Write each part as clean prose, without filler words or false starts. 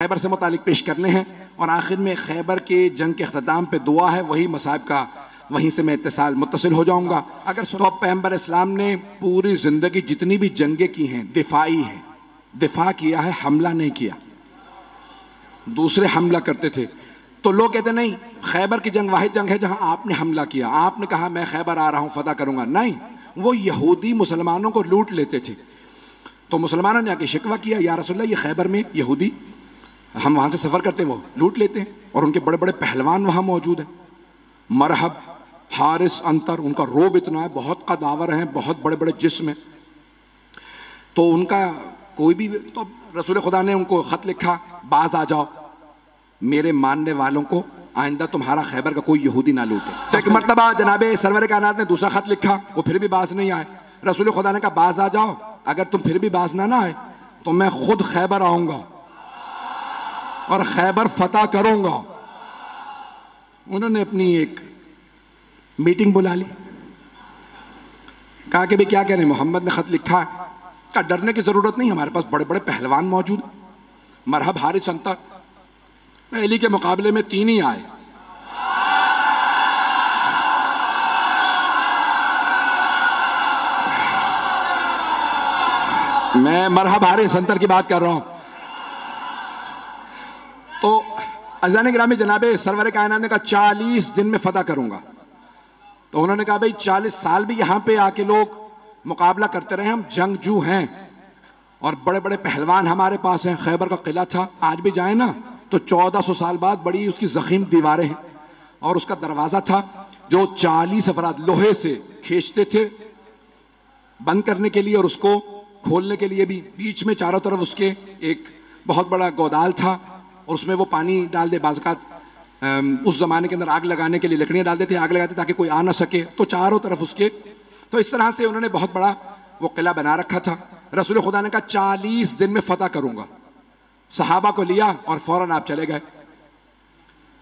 खैबर से मुतालिक पेश करने हैं और आखिर में खैबर के जंग के अख्ताम पे दुआ है, वही मसाइब का वहीं से मैं मुत्तसिल हो जाऊंगा। अगर सुनो, पैगंबर इस्लाम ने पूरी जिंदगी जितनी भी जंगें की हैं दिफाई है, दिफा किया है, हमला नहीं किया। दूसरे हमला करते थे तो लोग कहते नहीं, खैबर की जंग वाहिद जंग है जहां आपने हमला किया, आपने कहा मैं खैबर आ रहा हूं फतह करूंगा। नहीं, वो यहूदी मुसलमानों को लूट लेते थे। तो मुसलमानों ने आके शिकवा किया, या रसूलल्लाह ये खैबर में यहूदी, हम वहां से सफर करते हैं, वो लूट लेते हैं और उनके बड़े बड़े पहलवान वहां मौजूद हैं। मरहब, हारिस, अंतर, उनका रोब इतना है, बहुत कदावर हैं, बहुत बड़े बड़े जिस्म हैं। तो उनका कोई भी, तो रसूल खुदा ने उनको खत लिखा, बाज आ जाओ, मेरे मानने वालों को आइंदा तुम्हारा खैबर का कोई यहूदी ना लूटे। तो एक मरतबा जनाबे सरवर कायनात ने दूसरा खत लिखा, वो फिर भी बाज नहीं आए। रसूल खुदा ने कहा बाज आ जाओ, अगर तुम फिर भी बाज ना आए तो मैं खुद खैबर आऊंगा और खैबर फतह करूंगा। उन्होंने अपनी एक मीटिंग बुला ली, कहा कि भाई क्या कह रहे हैं, मोहम्मद ने खत लिखा है। कहा डरने की जरूरत नहीं, हमारे पास बड़े बड़े पहलवान मौजूद, मरहब, हारिस, अंतर, पहली के मुकाबले में 3 ही आए। मैं मरहब, हारिस, अंतर की बात कर रहा हूं। तो अज़ान गिरामी जनाबे सरवर कायनात ने कहा 40 दिन में फतह करूंगा। तो उन्होंने कहा भाई 40 साल भी यहां पे आके लोग मुकाबला करते रहे, हम जंगजू हैं और बड़े बड़े पहलवान हमारे पास हैं। खैबर का किला था, आज भी जाए ना तो 1400 साल बाद बड़ी उसकी जखीम दीवारें हैं और उसका दरवाजा था जो 40 अफराद लोहे से खींचते थे बंद करने के लिए और उसको खोलने के लिए भी। बीच में चारों तरफ उसके एक बहुत बड़ा गोदाल था और उसमें वो पानी डाल दे, बाज़ात उस जमाने के अंदर आग लगाने के लिए लकड़ियां डाल देते, आग लगाते ताकि कोई आ ना सके, तो चारों तरफ उसके। तो इस तरह से उन्होंने बहुत बड़ा वो किला बना रखा था। रसूल खुदा ने कहा 40 दिन में फतह करूंगा। सहाबा को लिया और फौरन आप चले गए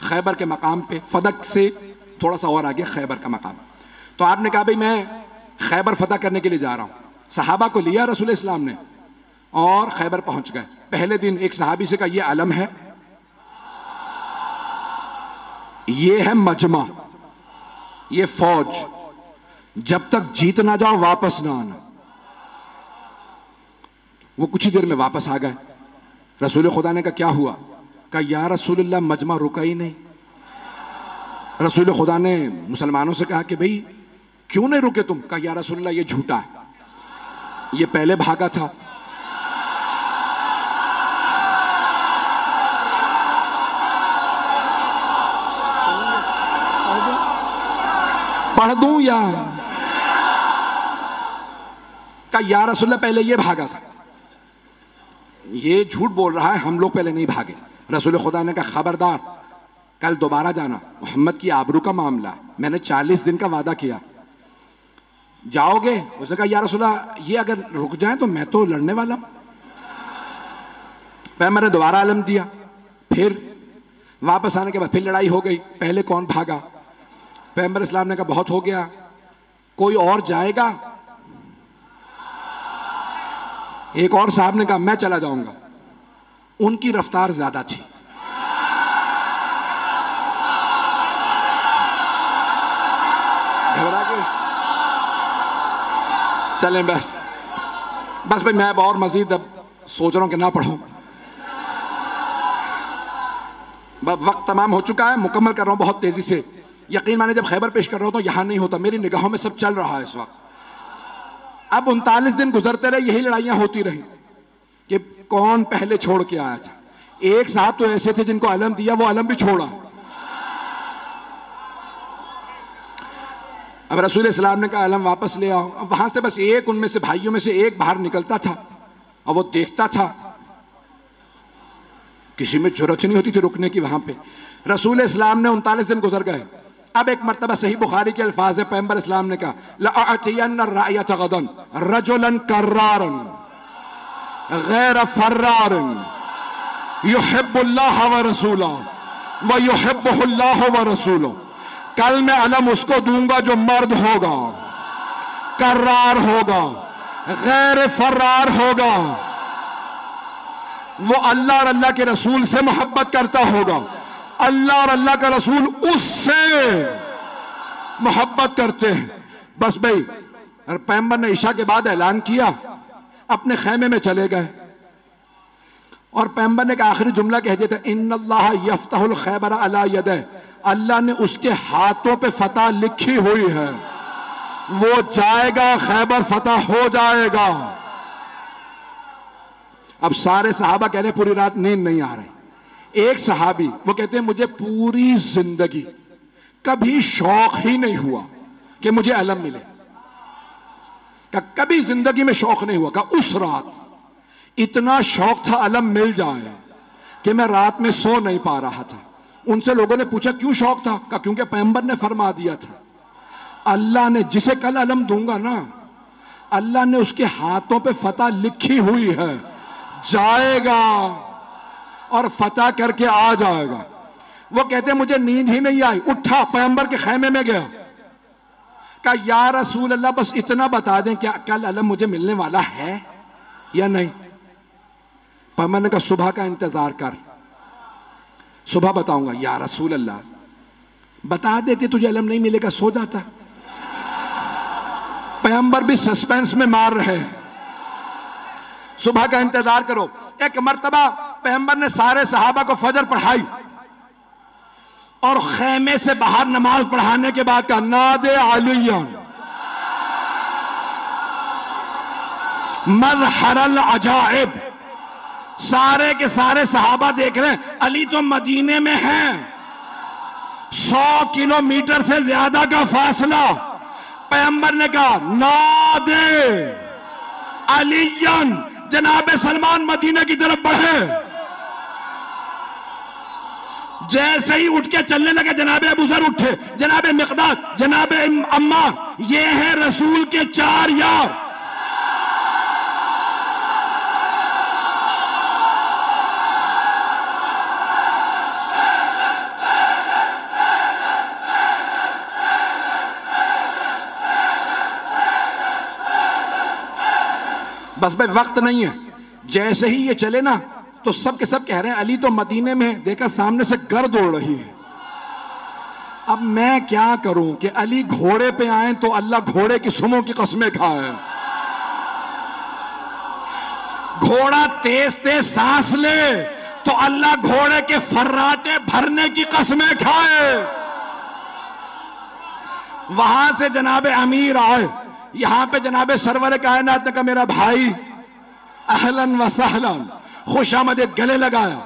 खैबर के मकाम पे। फदक से थोड़ा सा और आगे खैबर का मकाम। तो आपने कहा भाई मैं खैबर फतह करने के लिए जा रहा हूं। सहाबा को लिया रसूल इस्लाम ने और खैबर पहुंच गए। पहले दिन एक सहाबी से कहा यह अलम है, ये है मजमा, ये फौज, जब तक जीत ना जाओ वापस ना आना। वो कुछ ही देर में वापस आ गए। रसूल खुदा ने कहा क्या हुआ? कहा या रसूलल्लाह मजमा रुका ही नहीं। रसूल खुदा ने मुसलमानों से कहा कि भाई क्यों नहीं रुके तुम? कहा या रसूलल्लाह ये झूठा है, ये पहले भागा था। पढ़ दूं या? कहा या रसूलल्लाह पहले ये भागा था, ये झूठ बोल रहा है, हम लोग पहले नहीं भागे। रसूल खुदा ने कहा खबरदार, कल दोबारा जाना, मोहम्मद की आबरू का मामला, मैंने 40 दिन का वादा किया, जाओगे? उसने कहा या रसूलल्लाह ये अगर रुक जाए तो मैं तो लड़ने वाला हूं। पैगंबर ने दोबारा आलम दिया, फिर वापस आने के बाद फिर लड़ाई हो गई। पहले कौन भागा? पैगंबर इस्लाम ने कहा बहुत हो गया, कोई और जाएगा? एक और साहब ने कहा मैं चला जाऊंगा। उनकी रफ्तार ज्यादा थी। घबरा के चलें बस भाई, मैं अब और मजीद अब सोच रहा हूं कि ना पढ़ूं। वक्त तमाम हो चुका है, मुकम्मल कर रहा हूं बहुत तेजी से। यकीन माने जब खैबर पेश कर रहा हूं तो यहां नहीं होता, मेरी निगाहों में सब चल रहा है इस वक्त। अब 39 दिन गुजरते रहे, यही लड़ाइयां होती रही कि कौन पहले छोड़ के आया था। एक साहब तो ऐसे थे जिनको अलम दिया, वो अलम भी छोड़ा। अब रसूल इस्लाम ने कहा अलम वापस ले आओ। अब वहां से बस एक, उनमें से भाइयों में से एक बाहर निकलता था और वो देखता था, किसी में जरूरत नहीं होती थी रुकने की वहां पे। रसूल इस्लाम ने 39 दिन गुजर गए। अब एक मर्तबा सही बुखारी के अल्फाज है, पैगंबर इस्लाम ने कहा लअतियन्न रायत गदन रजुलन कर्रारन गैर फर्रारन युहिब्बुल्लाह व रसूलहु व युहिब्बुहुल्लाह व रसूलुहु। कल मैं अलम उसको दूंगा जो मर्द होगा, कर्रार होगा, गैर फर्रार होगा, वो अल्लाह और अल्लाह के रसूल से मोहब्बत करता होगा, अल्लाह और अल्लाह का रसूल उससे मोहब्बत करते हैं। बस भाई पैगंबर ने ईशा के बाद ऐलान किया, अपने खैमे में चले गए और पैगंबर ने का आखिरी जुमला कह दिया था, इन्नल्लाह यफ्तहुल खैबर अला यदह, अल्लाह ने उसके हाथों पे फतह लिखी हुई है, वो जाएगा, खैबर फतह हो जाएगा। अब सारे सहाबा कह रहे पूरी रात नींद नहीं आ रही। एक सहाबी वो कहते हैं मुझे पूरी जिंदगी कभी शौक ही नहीं हुआ कि मुझे अलम मिले, का कभी जिंदगी में शौक नहीं हुआ। का उस रात इतना शौक था अलम मिल जाए कि मैं रात में सो नहीं पा रहा था। उनसे लोगों ने पूछा क्यों शौक था? का क्योंकि पैगंबर ने फरमा दिया था, अल्लाह ने जिसे कल अलम दूंगा ना, अल्लाह ने उसके हाथों पे फतह लिखी हुई है, जाएगा और फतह करके आ जाएगा। वो कहते मुझे नींद ही नहीं आई, उठा पैगंबर के खैमे में गया, कहा या रसूल अल्लाह बस इतना बता दें क्या कल अलम मुझे मिलने वाला है या नहीं? पैगंबर ने कहा सुबह का इंतजार कर, सुबह बताऊंगा। या रसूल अल्लाह बता देते तुझे अलम नहीं मिलेगा, सो जाता। पैगंबर भी सस्पेंस में मार रहे हैं, सुबह का इंतजार करो। एक मर्तबा पैगंबर ने सारे सहाबा को फजर पढ़ाई और खैमे से बाहर नमाज पढ़ाने के बाद कहा नादे अलियन मज़हरल अजाइब। सारे के सारे सहाबा देख रहे हैं अली तो मदीने में हैं, 100 किलोमीटर से ज्यादा का फासला। पैगंबर ने कहा नादे अलियन, जनाबे सलमान मदीने की तरफ बढ़े। जैसे ही उठ के चलने लगे जनाबे अबू ज़र उठे, जनाबे मिक़दाद, जनाबे अम्मार, ये हैं रसूल के 4 यार। बस भाई वक्त नहीं है, जैसे ही ये चले ना तो सब के सब कह रहे हैं अली तो मदीने में है, देखा सामने से गर्द उड़ रही है। अब मैं क्या करूं कि अली घोड़े पे आए तो अल्लाह घोड़े की सुमों की कस्में खाए, घोड़ा तेज तेज सांस ले तो अल्लाह घोड़े के फर्राटे भरने की कस्में खाए। वहां से जनाबे अमीर आए, यहां पे जनाबे सरवर कायनात ने कहा मेरा भाई अहलन व सहलन, खुशामदीद, गले लगाया।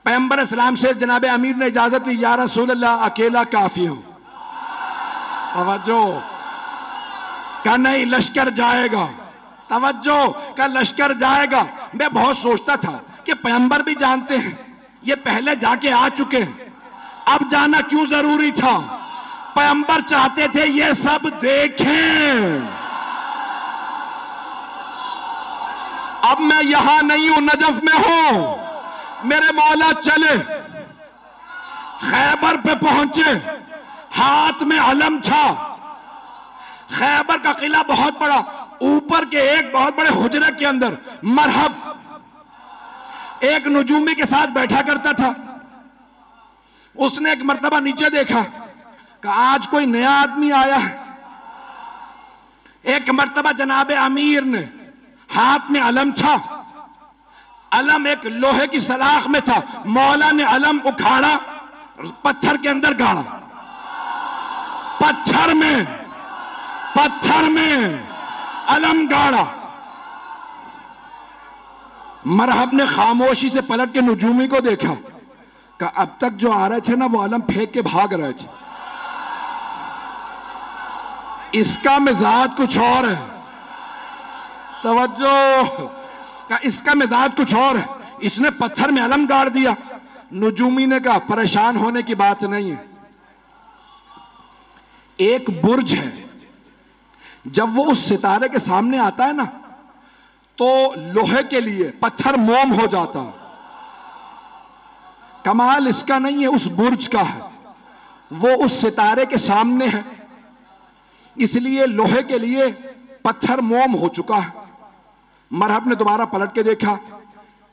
पैगंबर इस्लाम से जनाबे अमीर ने इजाजत ली, या रसूल अल्लाह अकेला काफी हूं। तवज्जो का नहीं लश्कर जाएगा, तवज्जो का लश्कर जाएगा। मैं बहुत सोचता था कि पैगंबर भी जानते हैं ये पहले जाके आ चुके हैं, अब जाना क्यों जरूरी था? पैगंबर चाहते थे ये सब देखें। अब मैं यहां नहीं हूं, नजफ में हूं, मेरे मौला चले, खैबर पे पहुंचे, हाथ में अलम था। खैबर का किला बहुत बड़ा, ऊपर के एक बहुत बड़े हुजरे के अंदर मरहब एक नजूमी के साथ बैठा करता था। उसने एक मर्तबा नीचे देखा कि आज कोई नया आदमी आया है। एक मर्तबा जनाबे अमीर ने, हाथ में अलम था, अलम एक लोहे की सलाख में था, मौला ने अलम उखाड़ा, पत्थर के अंदर गाड़ा, पत्थर में अलम गाड़ा। मरहब ने खामोशी से पलट के नजूमी को देखा कि अब तक जो आ रहे थे ना वो अलम फेंक के भाग रहे थे, इसका मिजाज कुछ और है। तवज्जो का इसका मिजाज कुछ और है, इसने पत्थर में अलम गाड़ दिया। नजूमी ने कहा परेशान होने की बात नहीं है, एक बुर्ज है, जब वो उस सितारे के सामने आता है ना तो लोहे के लिए पत्थर मोम हो जाता। कमाल इसका नहीं है, उस बुर्ज का है, वो उस सितारे के सामने है, इसलिए लोहे के लिए पत्थर मोम हो चुका है। मरहब ने दोबारा पलट के देखा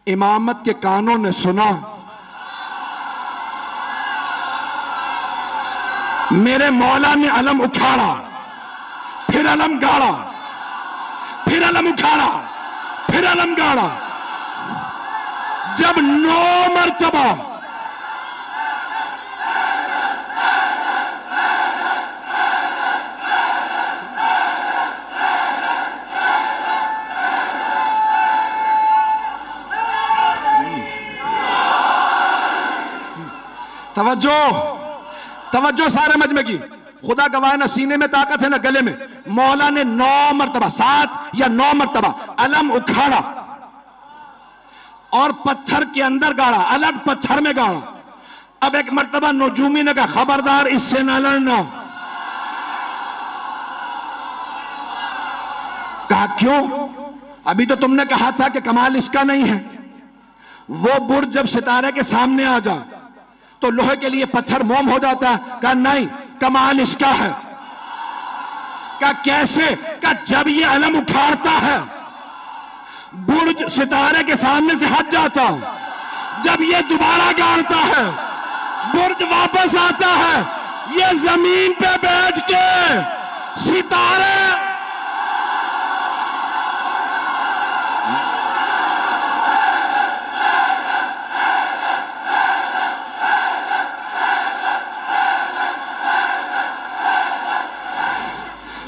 इमामत के कानों ने सुना, मेरे मौला ने अलम उखाड़ा, फिर अलम गाड़ा, फिर अलम उखाड़ा, फिर अलम गाड़ा। जब 9 मरतबा तवज्जो तवज्जो सारे मजमे की, खुदा गवाह ना सीने में ताकत है ना गले में। मौला ने 9 मरतबा, 7 या 9 मरतबा अलम उखाड़ा और पत्थर के अंदर गाड़ा, अलग पत्थर में गाड़ा। अब एक मरतबा नजूमी ने कहा खबरदार इससे ना लड़ना। कहा क्यों? अभी तो तुमने कहा था कि कमाल इसका नहीं है। वो बुर्ज जब सितारे के सामने आ जाए तो लोहे के लिए पत्थर मोम हो जाता है। कहा नहीं, कमाल इसका है। कहा कैसे? कहा जब ये अलम उठाता है बुर्ज सितारे के सामने से हट जाता है, जब ये दोबारा गाड़ता है बुर्ज वापस आता है, ये जमीन पे बैठ के सितारे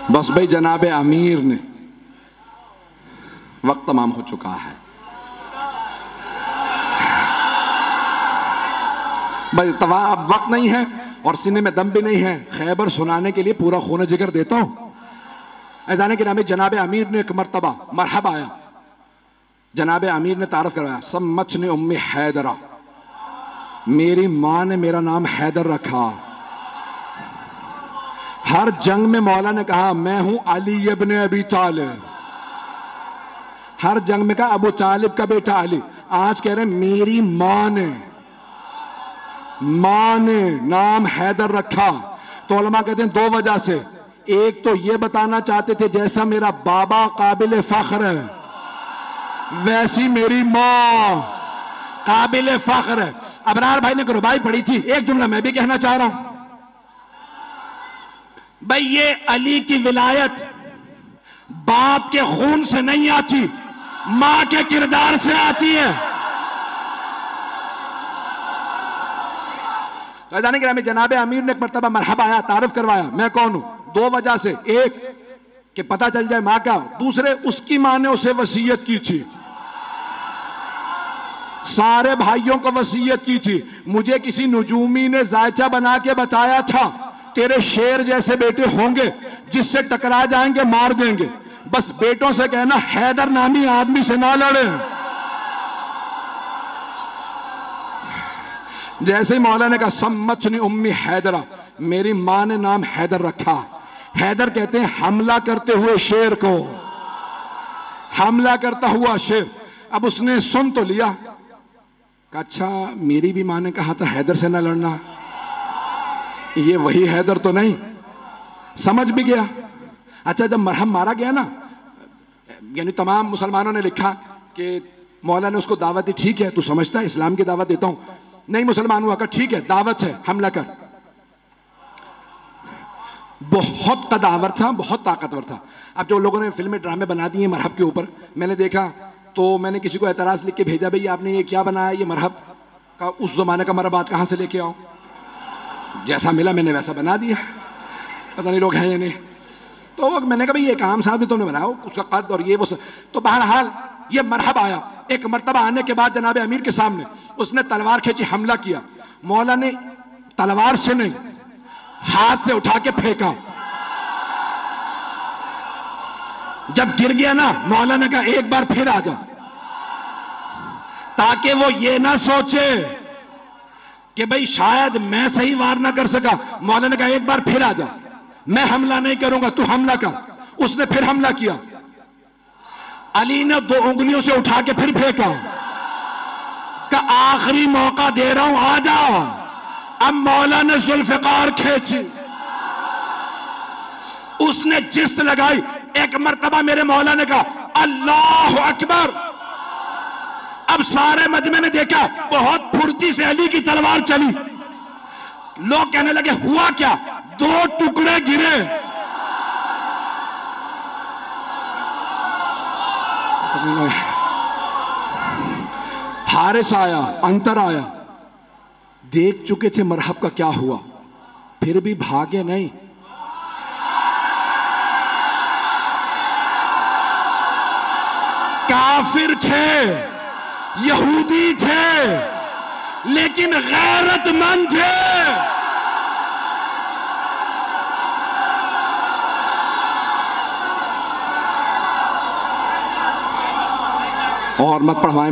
बस भाई जनाबे अमीर ने, वक्त तमाम हो चुका है भाई, अब वक्त नहीं है और सीने में दम भी नहीं है। खैबर सुनाने के लिए पूरा खून जिगर देता हूं। ऐजाने के नामे जनाबे अमीर ने एक मरतबा मरहबा आया, जनाबे अमीर ने तारफ करवाया, सम्मतनी उम्मी हैदरा, मेरी मां ने मेरा नाम हैदर रखा। हर जंग में मौला ने कहा मैं हूं अली इब्न अबी तालिब, हर जंग में कहा अबू तालिब का बेटा अली। आज कह रहे मेरी मां ने नाम हैदर रखा। तो उलमा कहते हैं 2 वजह से, एक तो ये बताना चाहते थे जैसा मेरा बाबा काबिल फख्र है वैसी मेरी मां काबिल फख्र है। अबरार भाई ने रुबाई पढ़ी थी, एक जुमला मैं भी कहना चाह रहा हूं भाई, ये अली की विलायत बाप के खून से नहीं आती, मां के किरदार से आती है। तो जाने के जनाबे अमीर ने एक मरतबा मरहबा आया, तारुफ करवाया मैं कौन हूं। 2 वजह से, एक कि पता चल जाए मां का, दूसरे उसकी मां ने उसे वसीयत की थी, सारे भाइयों को वसीयत की थी। मुझे किसी नजूमी ने जायचा बना के बताया था तेरे शेर जैसे बेटे होंगे, जिससे टकरा जाएंगे मार देंगे। बस बेटों से कहना हैदर नामी आदमी से ना लड़े। जैसे ही मौला ने कहा सम्मतनी उम्मी हैदरा, मेरी मां ने नाम हैदर रखा। हैदर कहते हैं हमला करते हुए शेर को, हमला करता हुआ शेर। अब उसने सुन तो लिया, कहा अच्छा मेरी भी मां ने कहा था हैदर से ना लड़ना, ये वही हैदर तो नहीं। समझ भी गया। अच्छा जब मरहम मारा गया ना, यानी तमाम मुसलमानों ने लिखा कि मौला ने उसको दावत दी, ठीक है तू समझता है इस्लाम की दावत देता हूं। नहीं मुसलमान हुआ, कहा ठीक है दावत है, हमला कर। बहुत कदावर था, बहुत ताकतवर था। अब जो लोगों ने फिल्में ड्रामे बना दिए मरहब के ऊपर, मैंने देखा तो मैंने किसी को एतराज लिख के भेजा, भाई आपने ये क्या बनाया, ये मरहब का उस जमाने का मरहब आज कहां से लेके आओ। जैसा मिला मैंने वैसा बना दिया, पता नहीं लोग हैं या नहीं। तो मैंने कहा भाई ये काम साहब ने तुमने बनाया, उसका कद और ये वो सब। तो बहरहाल ये मरहब आया। एक मरतबा आने के बाद जनाबे अमीर के सामने उसने तलवार खींची, हमला किया। मौला ने तलवार से नहीं हाथ से उठा के फेंका। जब गिर गया ना, मौला ने कहा एक बार फिर आ जा, ताकि वो ये ना सोचे कि भाई शायद मैं सही वार ना कर सका। मौला ने कहा एक बार फिर आ जा, मैं हमला नहीं करूंगा, तू हमला कर। उसने फिर हमला किया। अली ने 2 उंगलियों से उठा के फिर फेंका, का आखिरी मौका दे रहा हूं, आ जाओ। अब मौला ने जुल्फकार खींची, उसने जिस्त लगाई। एक मरतबा मेरे मौला ने कहा अल्लाह अकबर, अब सारे मजमे ने देखा बहुत फुर्ती से अली की तलवार चली। लोग कहने लगे हुआ क्या? 2 टुकड़े गिरे। हारिस आया, अंतर आया, देख चुके थे मरहब का क्या हुआ, फिर भी भागे नहीं। काफिर थे, यहूदी थे, लेकिन गैरतमंद थे। और मत पढ़वाएं।